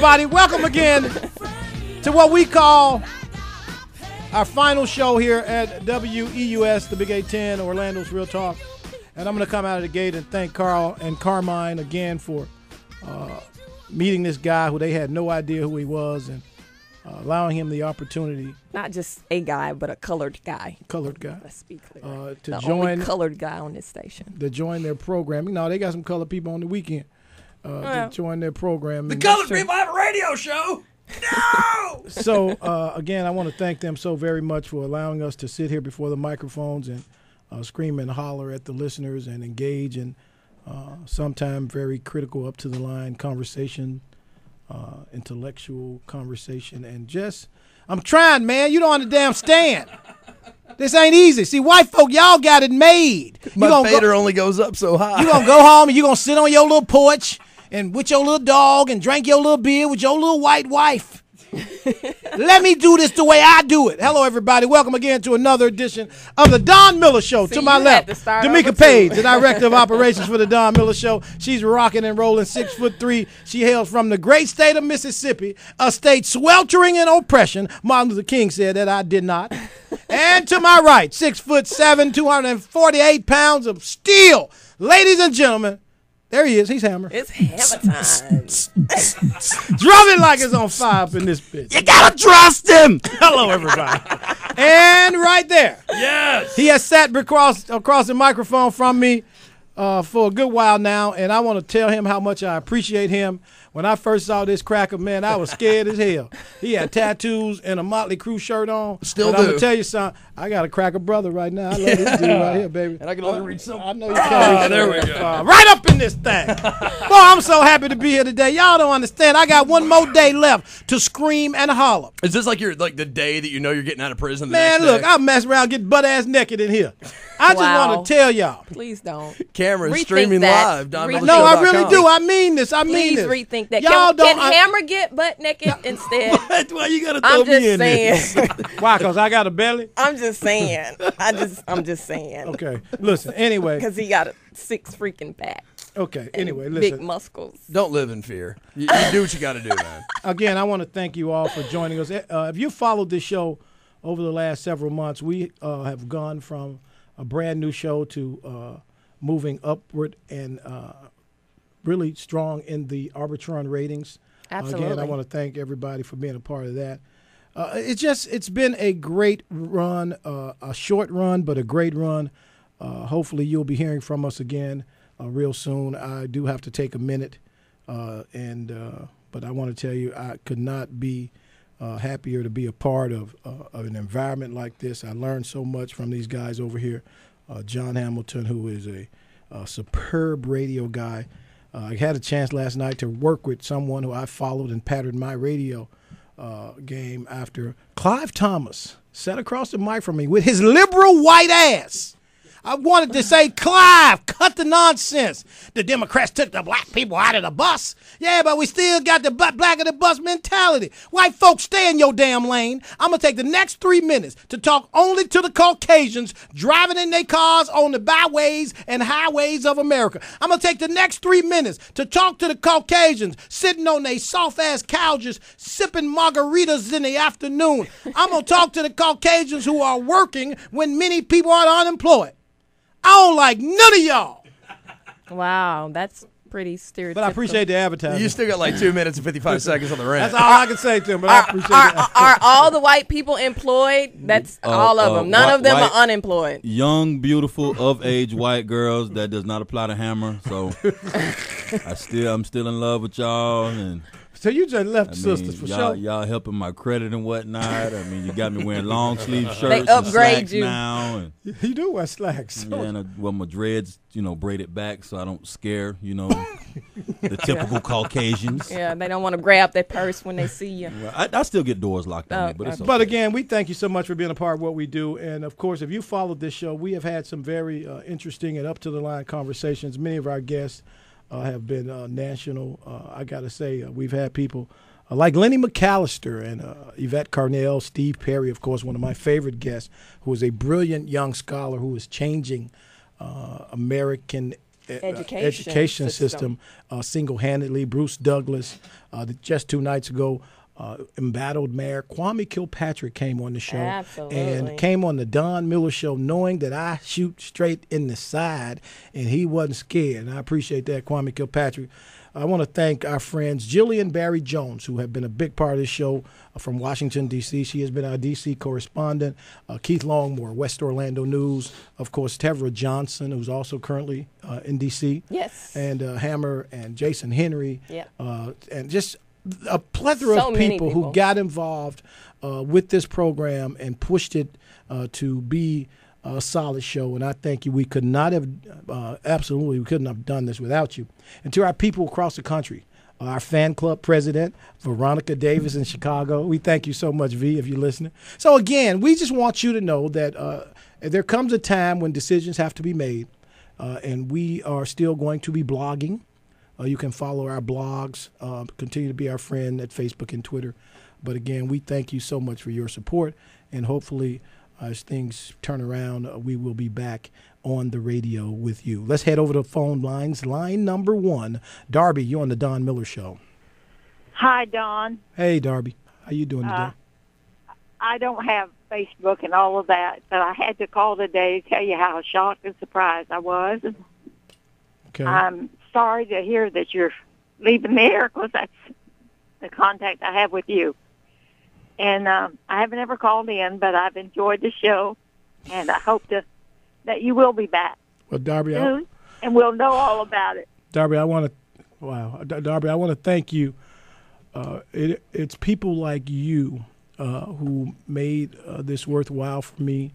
everybody. Welcome again to what we call our final show here at WEUS, the Big 810, Orlando's Real Talk. And I'm going to come out of the gate and thank Carl and Carmine again for meeting this guy who they had no idea who he was and allowing him the opportunity. Not just a guy, but a colored guy. Colored guy. Let's be clear. To the join only colored guy on this station. To join their programming. No, they got some colored people on the weekend to join their program. The colored people have a radio show. No! So, again, I want to thank them so very much for allowing us to sit here before the microphones and scream and holler at the listeners and engage in sometimes very critical, up-to-the-line conversation, intellectual conversation, and just, I'm trying, man. You don't understand. This ain't easy. See, white folk, y'all got it made. My fader only goes up so high. You gonna go home and you gonna sit on your little porch and with your little dog and drink your little beer with your little white wife. Let me do this the way I do it. Hello, everybody. Welcome again to another edition of the Don Miller Show. To my left, D'Amica Page, the Director of Operations for the Don Miller Show. She's rocking and rolling, 6'3". She hails from the great state of Mississippi, a state sweltering in oppression. Martin Luther King said that, I did not. And to my right, 6'7", 248 pounds of steel. Ladies and gentlemen, there he is. He's Hammer. It's hammer time. Drumming like it's on fire up in this bitch. You gotta trust him. Hello, everybody. And right there. Yes. He has sat across the microphone from me for a good while now, and I want to tell him how much I appreciate him. When I first saw this cracker, man, I was scared as hell. He had tattoos and a Motley Crue shirt on. Still but do. I'm going to tell you something. I got a cracker brother right now. I love this dude right here, baby. And I can only read some. I know you can. There we go. Right up in this thing. Boy, I'm so happy to be here today. Y'all don't understand. I got one more day left to scream and holler. Is this like the day that you know you're getting out of prison? Man, look, I'll mess around, get butt-ass naked in here. I just want to tell y'all. Please don't. Camera's streaming live. No, I really do. I mean this. Please rethink that. Y'all Can Hammer get butt naked instead? Why you gotta throw me in this? Why? Because I got a belly? I'm just saying. I'm just saying. Okay. Listen, anyway. Because he got 6 freaking packs. Okay. Anyway, listen. Big muscles. Don't live in fear. You do what you got to do, man. Again, I want to thank you all for joining us. If you followed this show over the last several months, we have gone from a brand new show to moving upward and really strong in the Arbitron ratings. Absolutely. Again, I want to thank everybody for being a part of that. It's been a great run, a short run, but a great run. Hopefully you'll be hearing from us again real soon. I do have to take a minute, but I want to tell you I could not be happier to be a part of an environment like this. I learned so much from these guys over here. John Hamilton, who is a superb radio guy. I had a chance last night to work with someone who I followed and patterned my radio game after. Clive Thomas sat across the mic from me with his liberal white ass. I wanted to say, Clive, cut the nonsense. The Democrats took the black people out of the bus. Yeah, but we still got the black of the bus mentality. White folks, stay in your damn lane. I'm going to take the next 3 minutes to talk only to the Caucasians driving in their cars on the byways and highways of America. I'm going to take the next 3 minutes to talk to the Caucasians sitting on their soft-ass couches sipping margaritas in the afternoon. I'm going to talk to the Caucasians who are working when many people are unemployed. I don't like none of y'all. Wow, that's pretty stereotypical. But I appreciate the advertising. You still got like 2 minutes and 55 seconds on the rant. That's all I can say to him, but I appreciate it. Are all the white people employed? That's all of them. None of them are unemployed. Young, beautiful, of-age white girls. That does not apply to Hammer. So I'm still in love with y'all. And so you just left sisters for sure. Y'all helping my credit and whatnot. I mean, you got me wearing long sleeve shirts. They upgrade and slacks you now. And, you do wear slacks. Yeah, and my dreads, braided back so I don't scare, the typical Caucasians. Yeah, they don't want to grab their purse when they see you. Well, I still get doors locked on me, but it's okay. But again, we thank you so much for being a part of what we do. And, of course, if you followed this show, we have had some very interesting and up-to-the-line conversations. Many of our guests have been national. I got to say, we've had people like Lenny McAllister and Yvette Carnell, Steve Perry, of course, one of my favorite guests, who is a brilliant young scholar who is changing American education system single-handedly. Bruce Douglas, just 2 nights ago, embattled Mayor Kwame Kilpatrick came on the show. Absolutely. And came on the Don Miller Show knowing that I shoot straight in the side, and he wasn't scared. And I appreciate that, Kwame Kilpatrick. I want to thank our friends Gillian Barry Jones, who have been a big part of this show from Washington, D.C. She has been our D.C. correspondent. Keith Longmore, West Orlando News. Of course, Tevra Johnson, who's also currently in D.C. Yes. And Hammer and Jason Henry. Yeah. And just a plethora of people who got involved with this program and pushed it to be a solid show. And I thank you. We could not have, absolutely, we couldn't have done this without you. And to our people across the country, our fan club president, Veronica Davis in Chicago, we thank you so much, V, if you're listening. So, again, we just want you to know that there comes a time when decisions have to be made, and we are still going to be blogging. You can follow our blogs, continue to be our friend at Facebook and Twitter. But, again, we thank you so much for your support, and hopefully as things turn around, we will be back on the radio with you. Let's head over to phone lines. Line number 1. Darby, you're on the Don Miller Show. Hi, Don. Hey, Darby. How you doing today? I don't have Facebook and all of that, but I had to call today to tell you how shocked and surprised I was. Okay. I'm sorry to hear that you're leaving the air because that's the contact I have with you. And I haven't ever called in, but I've enjoyed the show, and I hope that you will be back Well, Darby, soon, and we'll know all about it. Darby, I want to thank you. It's people like you who made this worthwhile for me.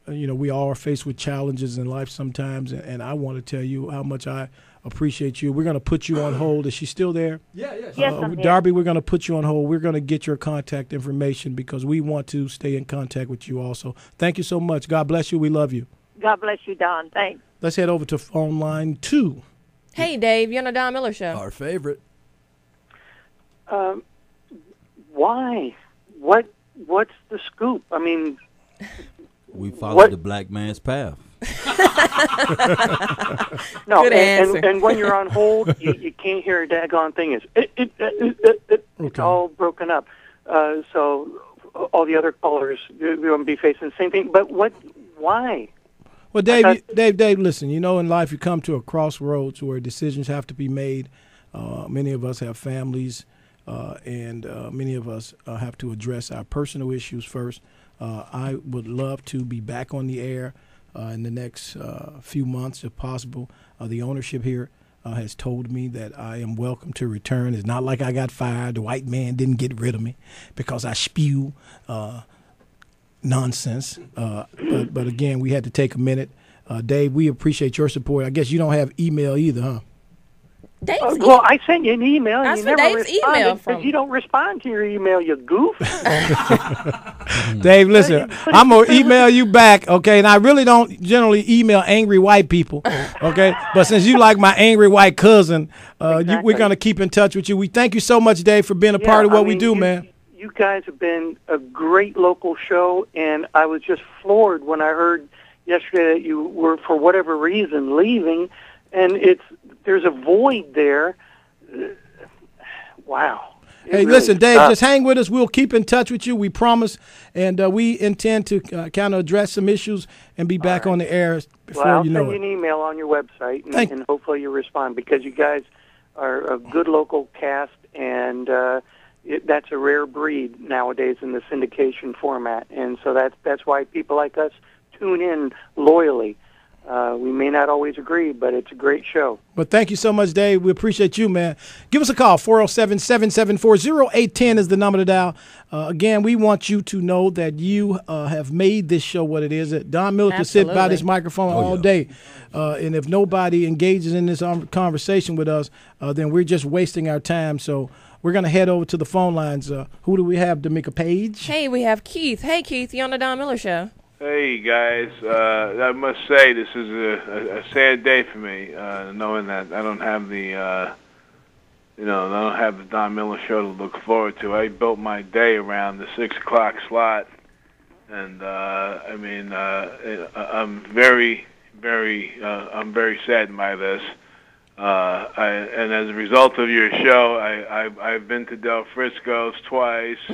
We all are faced with challenges in life sometimes, and I want to tell you how much I appreciate you. We're going to put you on hold. Is she still there? Yeah. Yes, I'm here. Darby, we're going to put you on hold. We're going to get your contact information because we want to stay in contact with you also. Thank you so much. God bless you. We love you. God bless you, Don. Thanks. Let's head over to phone line 2. Hey, Dave, you're on the Don Miller Show. Our favorite. Why? What's the scoop? I mean, we follow the black man's path. no. Good answer. And when you're on hold, you can't hear a daggone thing. It's all broken up. So all the other callers are going to be facing the same thing. But why? Well, Dave, listen, in life you come to a crossroads where decisions have to be made. Many of us have families, and many of us have to address our personal issues first. I would love to be back on the air in the next few months, if possible. The ownership here has told me that I am welcome to return. It's not like I got fired. The white man didn't get rid of me because I spew nonsense. But again, we had to take a minute. Dave, we appreciate your support. I guess you don't have email either, huh? Dave's Well, I sent you an email, and That's you where never Dave's email responded from. because you don't respond to your email, you goof. Dave, listen, I'm going to email you back, okay? And I really don't generally email angry white people, okay? But since you like my angry white cousin, Exactly. we're going to keep in touch with you. We thank you so much, Dave, for being a part of what we do, man. You guys have been a great local show, and I was just floored when I heard yesterday that you were, for whatever reason, leaving, and there's a void there. Wow. Hey, listen, Dave, just hang with us. We'll keep in touch with you. We promise, and we intend to kind of address some issues and be back on the air before I'll you know send you it. an email on your website, and hopefully you respond, because you guys are a good local cast, and that's a rare breed nowadays in the syndication format, and so that's why people like us tune in loyally. We may not always agree, but it's a great show. But thank you so much, Dave. We appreciate you, man. Give us a call. 407-774-0810 is the number to dial. Again, we want you to know that you have made this show what it is. Don Miller can sit by this microphone all day. And if nobody engages in this conversation with us, then we're just wasting our time. So we're going to head over to the phone lines. Who do we have, D'Amica Page? Hey, we have Keith. Hey, Keith, you're on the Don Miller Show. Hey guys, I must say this is a sad day for me, knowing that I don't have the, I don't have the Don Miller Show to look forward to. I built my day around the 6 o'clock slot, and I'm very, I'm very saddened by this. And as a result of your show, I've been to Del Frisco's twice. I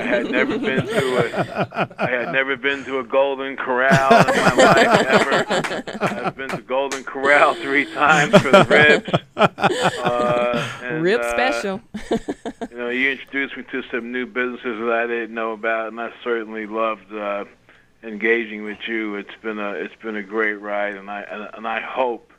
had never been to a Golden Corral in my life ever. I've been to Golden Corral 3 times for the ribs. Rib special. You introduced me to some new businesses that I didn't know about, and I certainly loved engaging with you. It's been a great ride, and I hope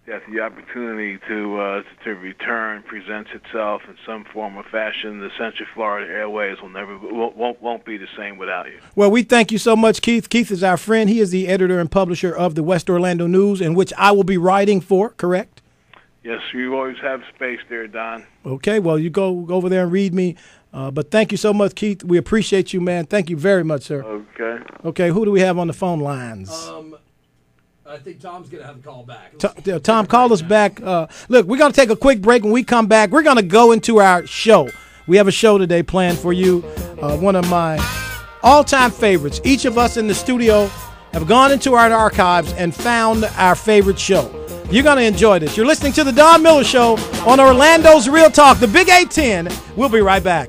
that the opportunity to return presents itself in some form or fashion. The Central Florida Airways won't be the same without you. Well, we thank you so much, Keith. Keith is our friend. He is the editor and publisher of the West Orlando News, in which I will be writing for, correct? Yes, you always have space there, Don. Okay, well, you go over there and read me. But thank you so much, Keith. We appreciate you, man. Thank you very much, sir. Okay. Okay, who do we have on the phone lines? I think Tom's going to have a call back. Tom, call us back. Look, we're going to take a quick break. When we come back, we're going to go into our show. We have a show today planned for you, one of my all-time favorites. Each of us in the studio have gone into our archives and found our favorite show. You're going to enjoy this. You're listening to The Don Miller Show on Orlando's Real Talk, the Big 810. We'll be right back.